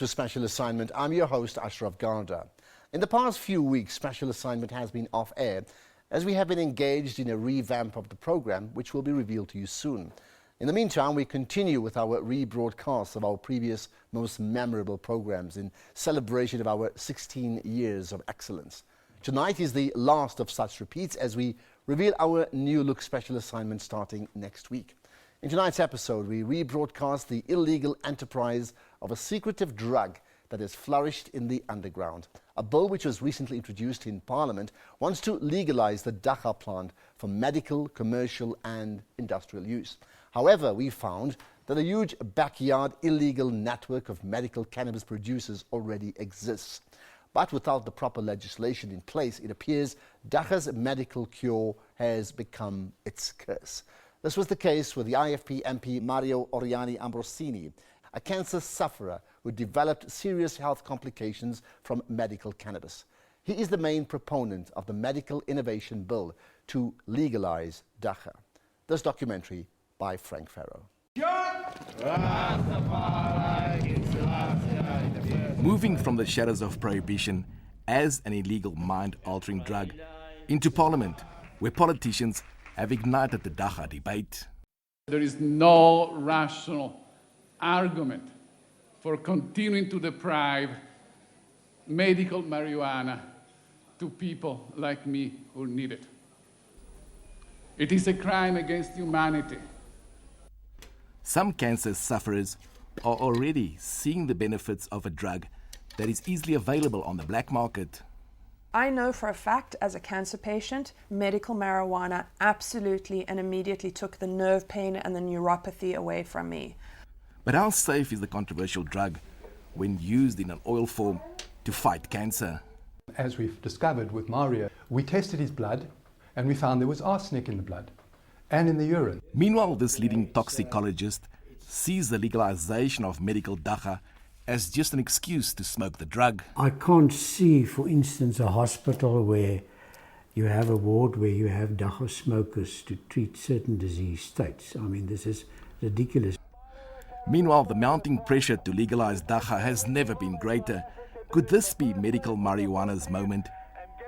to Special Assignment. I'm your host, Ashraf Garda. In the past few weeks, Special Assignment has been off air as we have been engaged in a revamp of the program, which will be revealed to you soon. In the meantime, we continue with our rebroadcast of our previous most memorable programs in celebration of our 16 years of excellence. Tonight is the last of such repeats as we reveal our new look Special Assignment starting next week. In tonight's episode, we rebroadcast the illegal enterprise of a secretive drug that has flourished in the underground. A bill which was recently introduced in Parliament wants to legalize the Dagga plant for medical, commercial and industrial use. However, we found that a huge backyard illegal network of medical cannabis producers already exists. But without the proper legislation in place, it appears Dagga's medical cure has become its curse. This was the case with the IFP MP Mario Oriani Ambrosini, a cancer sufferer who developed serious health complications from medical cannabis. He is the main proponent of the Medical Innovation Bill to legalize Dagga. This documentary by Frank Farrow. Moving from the shadows of prohibition as an illegal mind-altering drug into Parliament, where politicians have ignited the Dagga debate. There is no rational argument for continuing to deprive medical marijuana to people like me who need it. It is a crime against humanity. Some cancer sufferers are already seeing the benefits of a drug that is easily available on the black market. I know for a fact, as a cancer patient, medical marijuana absolutely and immediately took the nerve pain and the neuropathy away from me. But how safe is the controversial drug when used in an oil form to fight cancer? As we've discovered with Mario, we tested his blood and we found there was arsenic in the blood and in the urine. Meanwhile, this leading toxicologist sees the legalization of medical Dagga as just an excuse to smoke the drug. I can't see, for instance, a hospital where you have a ward where you have Dagga smokers to treat certain disease states. I mean, this is ridiculous. Meanwhile, the mounting pressure to legalize Dagga has never been greater. Could this be medical marijuana's moment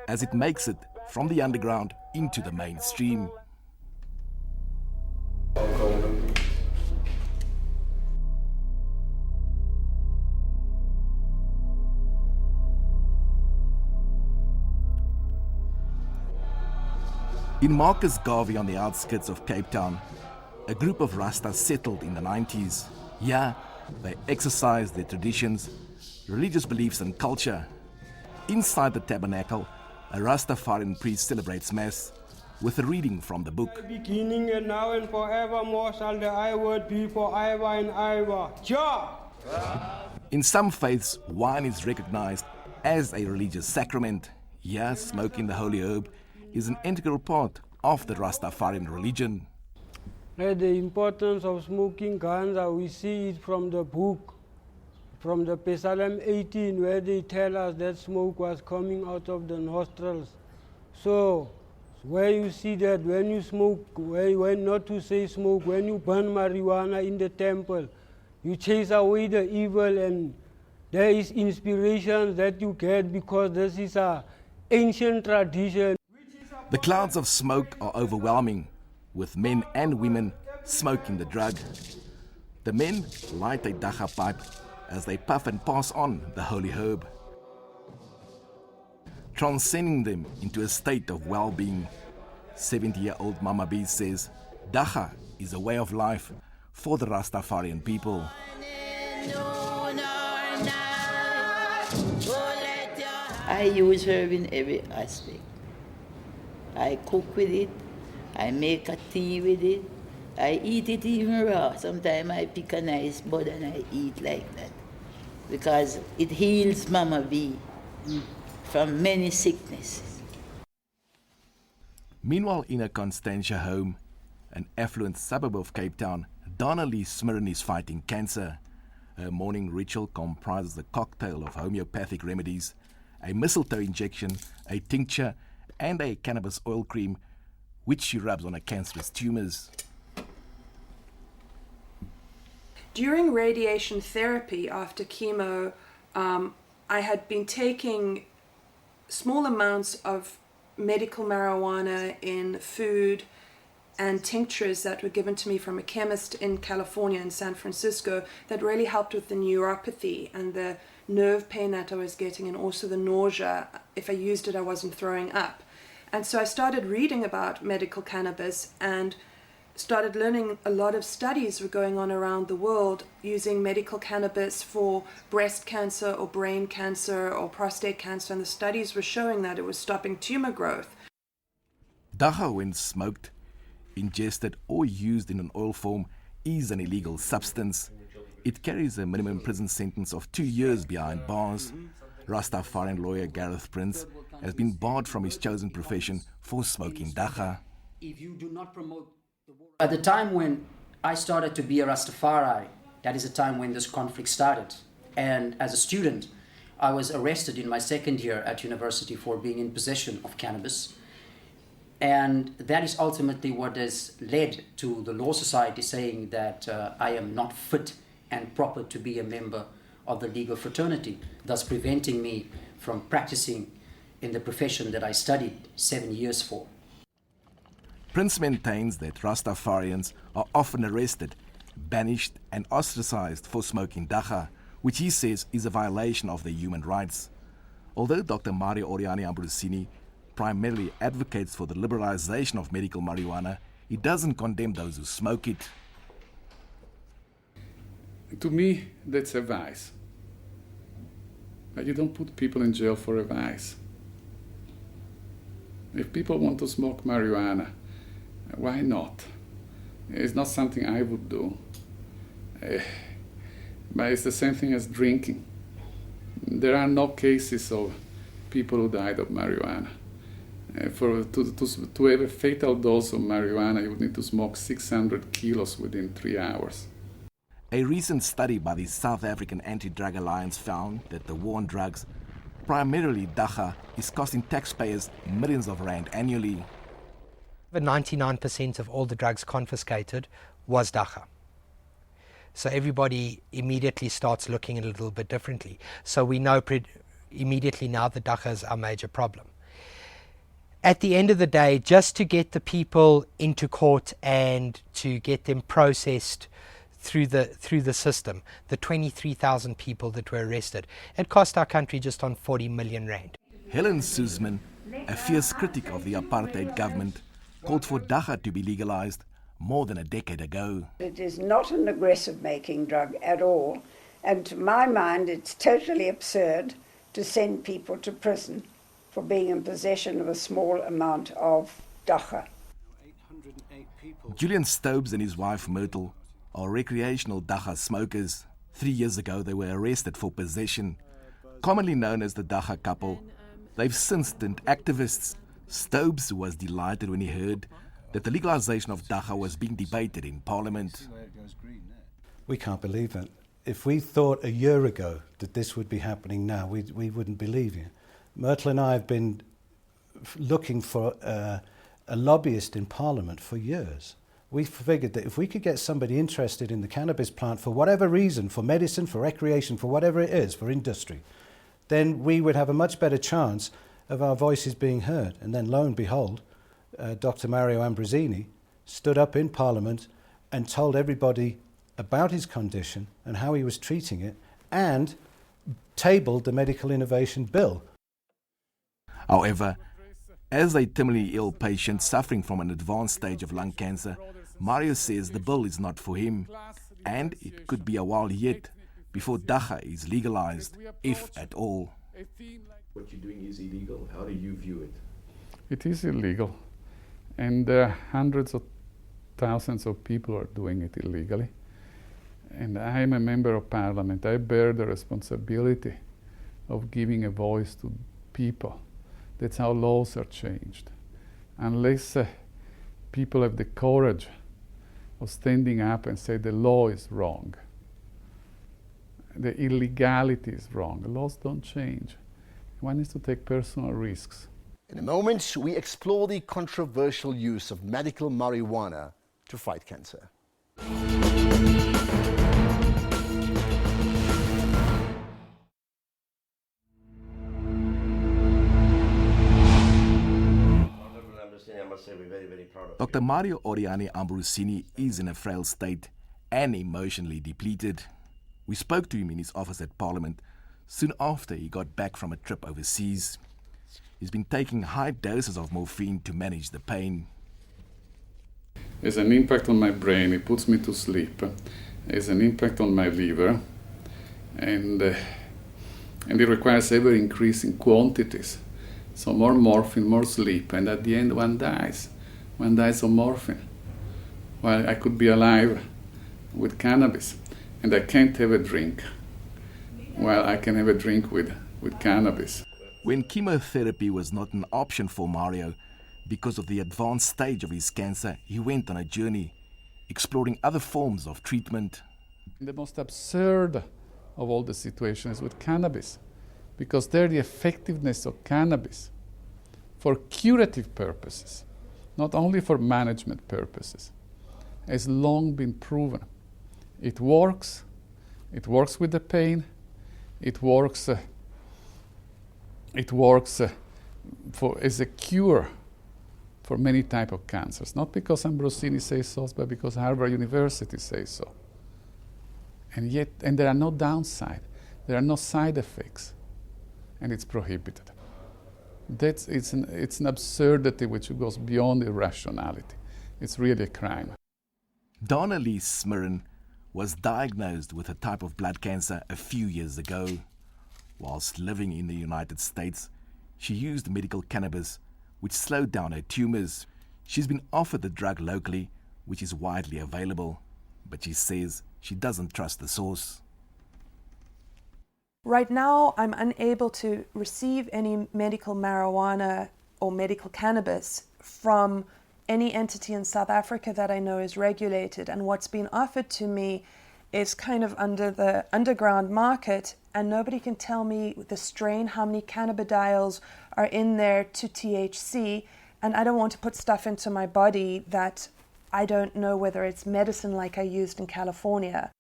as it makes it from the underground into the mainstream? In Marcus Garvey on the outskirts of Cape Town, a group of Rastas settled in the 90s. Here, they exercised their traditions, religious beliefs and culture. Inside the tabernacle, a Rastafarian priest celebrates Mass with a reading from the book. Beginning and now and forevermore shall the I word be forever and ever. Jah! In some faiths, wine is recognized as a religious sacrament. Here, smoking the holy herb is an integral part of the Rastafarian religion. The importance of smoking ganja, we see it from the book, from the Psalm 18, where they tell us that smoke was coming out of the nostrils. So, where you see that when you smoke, when not to say smoke, when you burn marijuana in the temple, you chase away the evil, and there is inspiration that you get because this is an ancient tradition. The clouds of smoke are overwhelming, with men and women smoking the drug. The men light a Dagga pipe as they puff and pass on the holy herb, transcending them into a state of well-being. 70-year-old Mama B says Dagga is a way of life for the Rastafarian people. I use herb in every aspect. I cook with it, I make a tea with it, I eat it even raw. Sometimes I pick a nice bud and I eat like that. Because it heals Mama B from many sicknesses. Meanwhile, in a Constantia home, an affluent suburb of Cape Town, Donna Lee Smirren is fighting cancer. Her morning ritual comprises a cocktail of homeopathic remedies, a mistletoe injection, a tincture, and a cannabis oil cream, which she rubs on her cancerous tumors. During radiation therapy after chemo, I had been taking small amounts of medical marijuana in food and tinctures that were given to me from a chemist in California, in San Francisco, that really helped with the neuropathy and the nerve pain that I was getting, and also the nausea. If I used it, I wasn't throwing up. And so I started reading about medical cannabis and started learning a lot of studies were going on around the world using medical cannabis for breast cancer or brain cancer or prostate cancer, and the studies were showing that it was stopping tumor growth. Dagga, when smoked, ingested or used in an oil form, is an illegal substance. It carries a minimum prison sentence of 2 years behind bars. Rastafarian lawyer Gareth Prince has been barred from his chosen profession for smoking Dagga. If you do not promote the war. At the time when I started to be a Rastafari, that is the time when this conflict started. And as a student, I was arrested in my second year at university for being in possession of cannabis. And that is ultimately what has led to the Law Society saying that I am not fit and proper to be a member of the legal fraternity, thus preventing me from practicing in the profession that I studied 7 years for. Prince maintains that Rastafarians are often arrested, banished and ostracized for smoking Dagga, which he says is a violation of their human rights. Although Dr. Mario Oriani Ambrosini primarily advocates for the liberalization of medical marijuana, he doesn't condemn those who smoke it. To me, that's a vice. But you don't put people in jail for a vice. If people want to smoke marijuana, why not? It's not something I would do. But it's the same thing as drinking. There are no cases of people who died of marijuana. To have a fatal dose of marijuana, you would need to smoke 600 kilos within 3 hours. A recent study by the South African Anti-Drug Alliance found that the war on drugs, primarily Dagga, is costing taxpayers millions of rand annually. 99% of all the drugs confiscated was Dagga. So everybody immediately starts looking a little bit differently. So we know immediately now that Dagga is our major problem. At the end of the day, just to get the people into court and to get them processed through the system, the 23,000 people that were arrested, it cost our country just on 40 million rand. Helen Suzman, a fierce critic of the apartheid government, called for Dagga to be legalized more than a decade ago. It is not an aggressive-making drug at all, and to my mind it's totally absurd to send people to prison for being in possession of a small amount of Dagga. Julian Stobes and his wife Myrtle are recreational Dagga smokers. 3 years ago they were arrested for possession. Commonly known as the Dagga couple, they've since turned activists. Stobes was delighted when he heard that the legalization of Dagga was being debated in Parliament. We can't believe it. If we thought a year ago that this would be happening now, we wouldn't believe you. Myrtle and I have been looking for a lobbyist in Parliament for years. We figured that if we could get somebody interested in the cannabis plant for whatever reason, for medicine, for recreation, for whatever it is, for industry, then we would have a much better chance of our voices being heard. And then lo and behold, Dr. Mario Ambrosini stood up in Parliament and told everybody about his condition and how he was treating it, and tabled the Medical Innovation Bill. However, as a terminally ill patient suffering from an advanced stage of lung cancer, Mario says the bill is not for him, and it could be a while yet before Dagga is legalized, if at all. What you're doing is illegal. How do you view it? It is illegal, and there are hundreds of thousands of people are doing it illegally. And I am a member of Parliament. I bear the responsibility of giving a voice to people. That's how laws are changed. Unless people have the courage of standing up and say the law is wrong, the illegality is wrong. The laws don't change. One needs to take personal risks. In a moment, we explore the controversial use of medical marijuana to fight cancer. Dr. Mario Oriani Ambrosini is in a frail state and emotionally depleted. We spoke to him in his office at Parliament soon after he got back from a trip overseas. He's been taking high doses of morphine to manage the pain. There's an impact on my brain, it puts me to sleep. There's an impact on my liver, and it requires ever increasing quantities. So more morphine, more sleep, and at the end one dies. One dies of morphine. While I could be alive with cannabis, and I can't have a drink, while I can have a drink with cannabis. When chemotherapy was not an option for Mario, because of the advanced stage of his cancer, he went on a journey, exploring other forms of treatment. The most absurd of all the situations is with cannabis, because there the effectiveness of cannabis for curative purposes, not only for management purposes, has long been proven. It works with the pain, it works as a cure for many types of cancers, not because Ambrosini says so, but because Harvard University says so. And there are no downside, there are no side effects, and it's prohibited. It's an absurdity which goes beyond irrationality. It's really a crime. Donna Lee Smirren was diagnosed with a type of blood cancer a few years ago. Whilst living in the United States, she used medical cannabis, which slowed down her tumors. She's been offered the drug locally, which is widely available, but she says she doesn't trust the source. Right now, I'm unable to receive any medical marijuana or medical cannabis from any entity in South Africa that I know is regulated. And what's been offered to me is kind of under the underground market, and nobody can tell me the strain, how many cannabidiols are in there to THC, and I don't want to put stuff into my body that I don't know whether it's medicine like I used in California.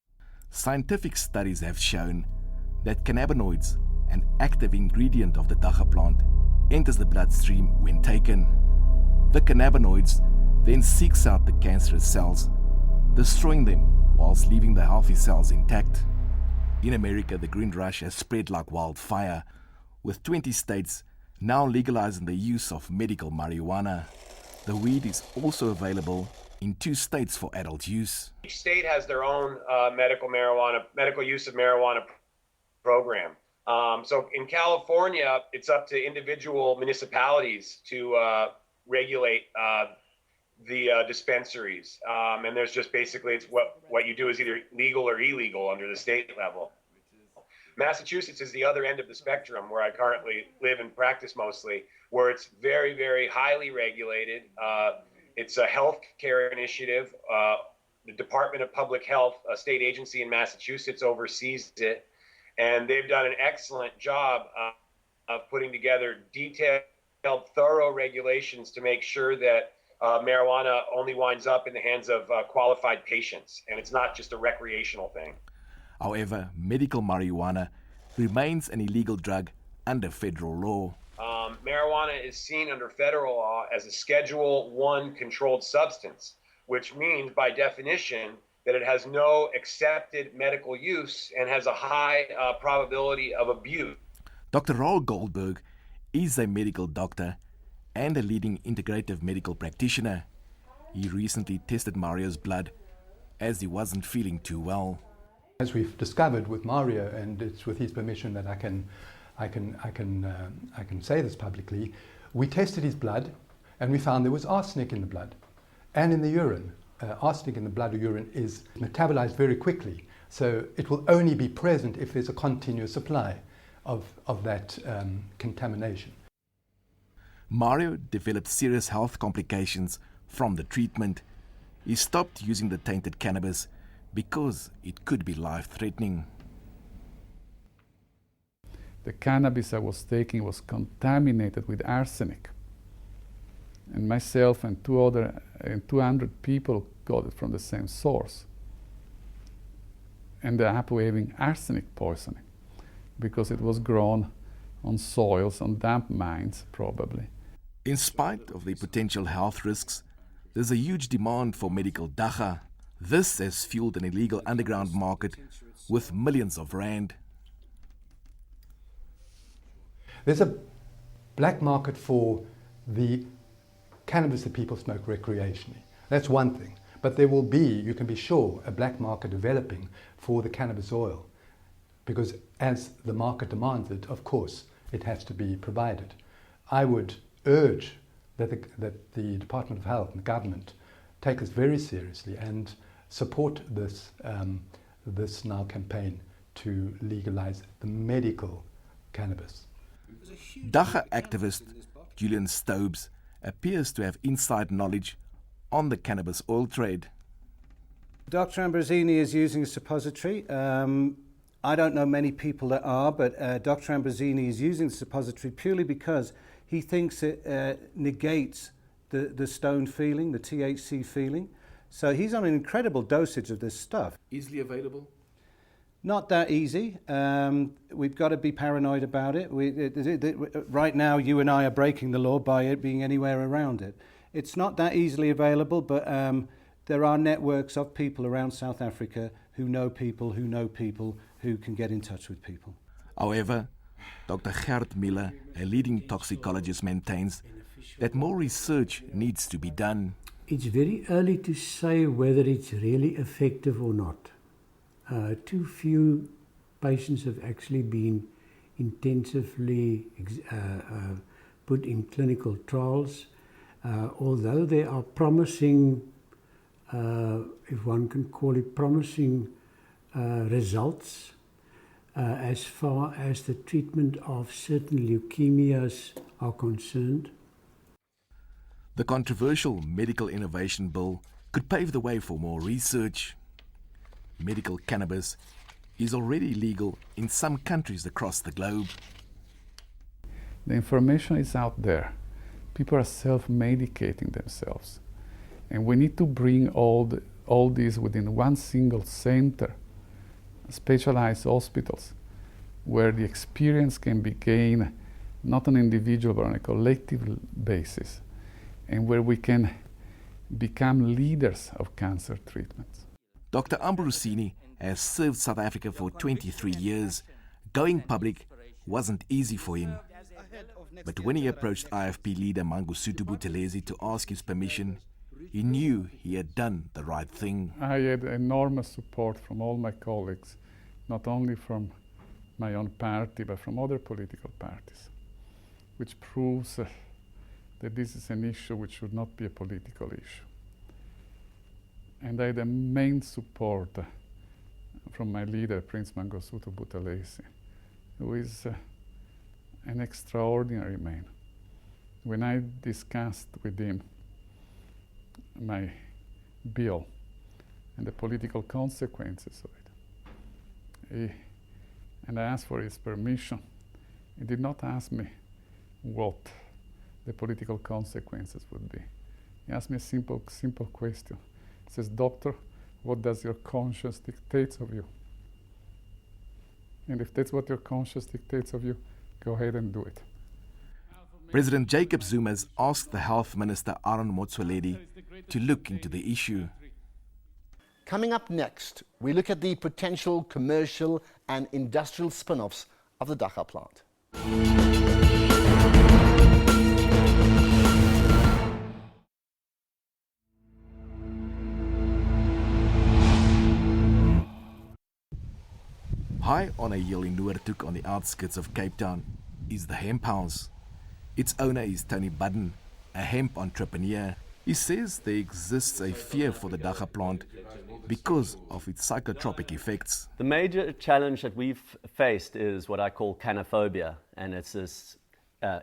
Scientific studies have shown that cannabinoids, an active ingredient of the Dagga plant, enters the bloodstream when taken. The cannabinoids then seeks out the cancerous cells, destroying them whilst leaving the healthy cells intact. In America, the green rush has spread like wildfire, with 20 states now legalizing the use of medical marijuana. The weed is also available in 2 states for adult use. Each state has their own medical use of marijuana program. So in California, it's up to individual municipalities to regulate the dispensaries, and there's just basically it's what you do is either legal or illegal under the state level. Massachusetts is the other end of the spectrum, where I currently live and practice mostly, where it's very, very highly regulated. It's a health care initiative. The Department of Public Health, a state agency in Massachusetts, oversees it, and they've done an excellent job of putting together detailed, thorough regulations to make sure that marijuana only winds up in the hands of qualified patients, and it's not just a recreational thing. However, medical marijuana remains an illegal drug under federal law. Marijuana is seen under federal law as a Schedule I controlled substance, which means by definition that it has no accepted medical use and has a high probability of abuse. Dr. Raul Goldberg is a medical doctor and a leading integrative medical practitioner. He recently tested Mario's blood as he wasn't feeling too well. As we've discovered with Mario, and it's with his permission that I can say this publicly, we tested his blood and we found there was arsenic in the blood and in the urine. Arsenic in the blood or urine is metabolized very quickly, so it will only be present if there's a continuous supply of that contamination. Mario developed serious health complications from the treatment. He stopped using the tainted cannabis because it could be life-threatening. The cannabis I was taking was contaminated with arsenic. And myself and 200 people got it from the same source. And they ended up having arsenic poisoning because it was grown on soils, on damp mines, probably. In spite of the potential health risks, There's a huge demand for medical Dagga. This has fueled an illegal underground market with millions of rand. There's a black market for the cannabis that people smoke recreationally. That's one thing. But there will be, you can be sure, a black market developing for the cannabis oil. Because as the market demands it, of course, it has to be provided. I would urge that the Department of Health and the government take this very seriously and support this now campaign to legalize the medical cannabis. Dagga activist Julian Stobbs appears to have inside knowledge on the cannabis oil trade. Dr. Ambrosini is using a suppository. I don't know many people that are, but Dr. Ambrosini is using the suppository purely because he thinks it negates the stone feeling, the THC feeling. So he's on an incredible dosage of this stuff. Easily available? Not that easy. We've got to be paranoid about it. Right now, you and I are breaking the law by it being anywhere around it. It's not that easily available, but there are networks of people around South Africa who know people who can get in touch with people. However, Dr. Gert Miller, a leading toxicologist, maintains that more research needs to be done. It's very early to say whether it's really effective or not. Too few patients have actually been intensively put in clinical trials, although there are promising, if one can call it promising, results as far as the treatment of certain leukemias are concerned. The controversial Medical Innovation Bill could pave the way for more research. Medical cannabis is already legal in some countries across the globe. The information is out there. People are self-medicating themselves. And we need to bring all this within one single center, specialized hospitals, where the experience can be gained not on an individual but on a collective basis, and where we can become leaders of cancer treatments. Dr. Ambrosini has served South Africa for 23 years. Going public wasn't easy for him. But when he approached IFP leader Mangosuthu Buthelezi to ask his permission, he knew he had done the right thing. I had enormous support from all my colleagues, not only from my own party, but from other political parties, which proves that this is an issue which should not be a political issue. And I had the main support from my leader, Prince Mangosuthu Buthelezi, who is an extraordinary man. When I discussed with him my bill and the political consequences of it, and I asked for his permission, he did not ask me what the political consequences would be. He asked me a simple question. He says, "Doctor, what does your conscience dictate of you? And if that's what your conscience dictates of you, go ahead and do it." President Jacob Zuma has asked the Health Minister Aaron Motsoaledi to look into the issue. Coming up next, we look at the potential commercial and industrial spin-offs of the Dagga plant. High on a hill in Noordhoek on the outskirts of Cape Town is the Hemp House. Its owner is Tony Budden, a hemp entrepreneur. He says there exists a fear for the Dagga plant because of its psychotropic effects. The major challenge that we've faced is what I call canophobia, and it's this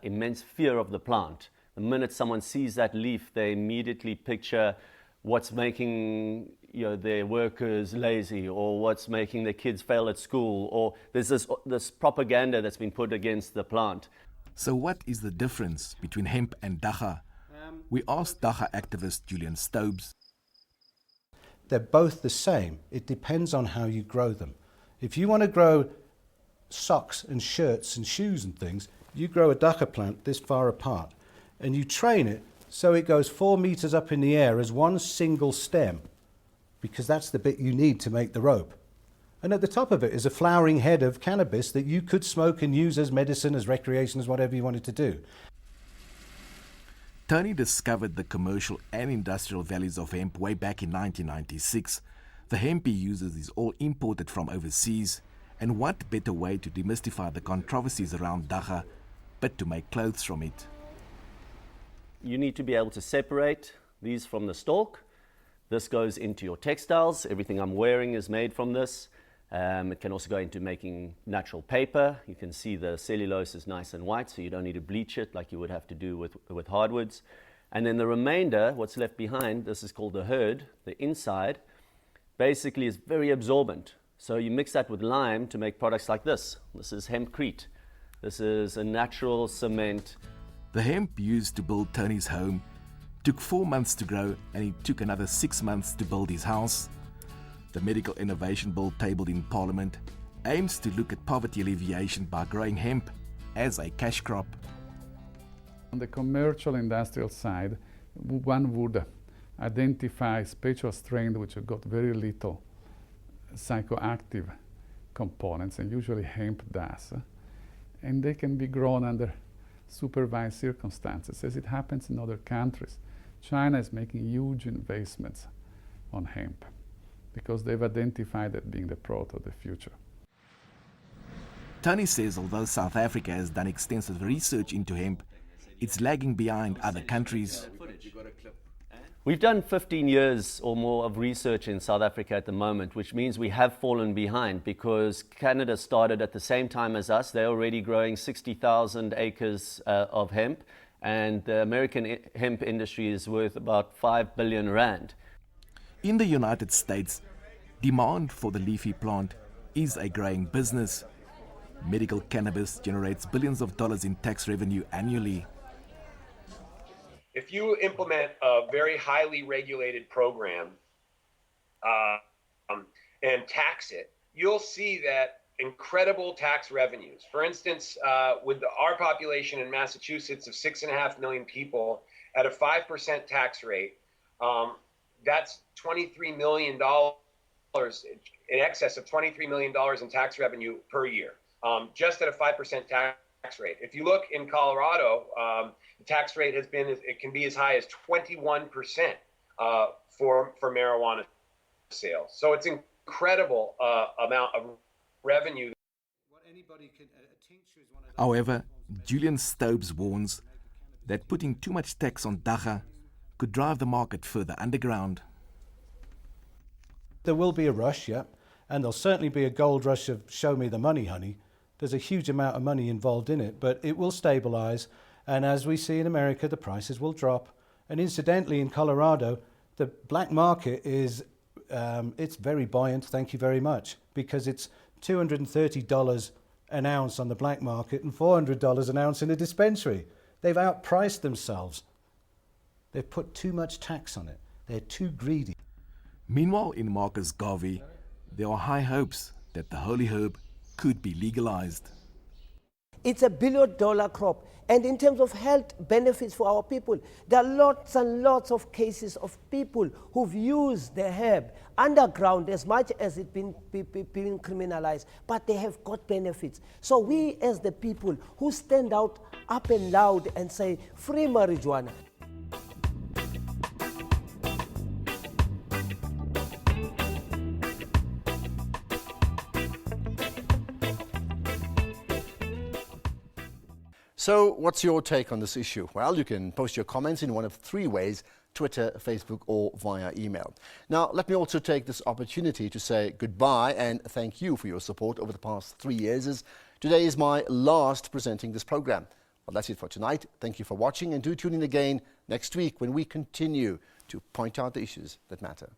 immense fear of the plant. The minute someone sees that leaf, they immediately picture what's making their workers lazy, or what's making their kids fail at school, or there's this propaganda that's been put against the plant. So what is the difference between hemp and Dagga? We asked Dagga activist Julian Stobbs. They're both the same. It depends on how you grow them. If you want to grow socks and shirts and shoes and things, you grow a Dagga plant this far apart and you train it so it goes 4 meters up in the air as one single stem, because that's the bit you need to make the rope. And at the top of it is a flowering head of cannabis that you could smoke and use as medicine, as recreation, as whatever you wanted to do. Tony discovered the commercial and industrial values of hemp way back in 1996. The hemp he uses is all imported from overseas, and what better way to demystify the controversies around Dagga but to make clothes from it. You need to be able to separate these from the stalk. This goes into your textiles. Everything I'm wearing is made from this. It can also go into making natural paper. You can see the cellulose is nice and white, so you don't need to bleach it like you would have to do with hardwoods. And then the remainder, what's left behind, this is called the hurd, the inside, basically is very absorbent. So you mix that with lime to make products like this. This is hempcrete. This is a natural cement. The hemp used to build Tony's home took 4 months to grow, and it took another 6 months to build his house. The Medical Innovation Bill tabled in Parliament aims to look at poverty alleviation by growing hemp as a cash crop. On the commercial industrial side, one would identify special strains which have got very little psychoactive components, and usually hemp does, and they can be grown under supervised circumstances, as it happens in other countries. China is making huge investments on hemp because they've identified it being the product of the future. Tony says although South Africa has done extensive research into hemp, it's lagging behind other countries. We've done 15 years or more of research in South Africa at the moment, which means we have fallen behind because Canada started at the same time as us. They're already growing 60,000 acres of hemp, and the American hemp industry is worth about 5 billion rand. In the United States, demand for the leafy plant is a growing business. Medical cannabis generates billions of dollars in tax revenue annually. If you implement a very highly regulated program and tax it, you'll see that incredible tax revenues. For instance, with our population in Massachusetts of 6.5 million people at a 5% tax rate, that's $23 million, in excess of $23 million in tax revenue per year, just at a 5% tax rate. If you look in Colorado, the tax rate it can be as high as 21% for marijuana sales. So it's an incredible amount of revenue. However, Julian Stobes warns that putting too much tax on Dagga could drive the market further underground. There will be a rush, yeah, and there'll certainly be a gold rush of show me the money, honey. There's a huge amount of money involved in it, but it will stabilize, and as we see in America, the prices will drop. And incidentally, in Colorado, the black market is it's very buoyant, thank you very much, because it's $230 an ounce on the black market and $400 an ounce in a dispensary. They've outpriced themselves. They've put too much tax on it. They're too greedy. Meanwhile, in Marcus Garvey, there are high hopes that the holy herb could be legalized. It's $1 billion crop, and in terms of health benefits for our people, there are lots and lots of cases of people who've used the herb underground as much as it's been criminalized, but they have got benefits. So we as the people who stand out up and loud and say, free marijuana. So what's your take on this issue? Well, you can post your comments in one of 3 ways: Twitter, Facebook, or via email. Now, let me also take this opportunity to say goodbye and thank you for your support over the past 3 years, as today is my last presenting this program. Well, that's it for tonight. Thank you for watching, and do tune in again next week when we continue to point out the issues that matter.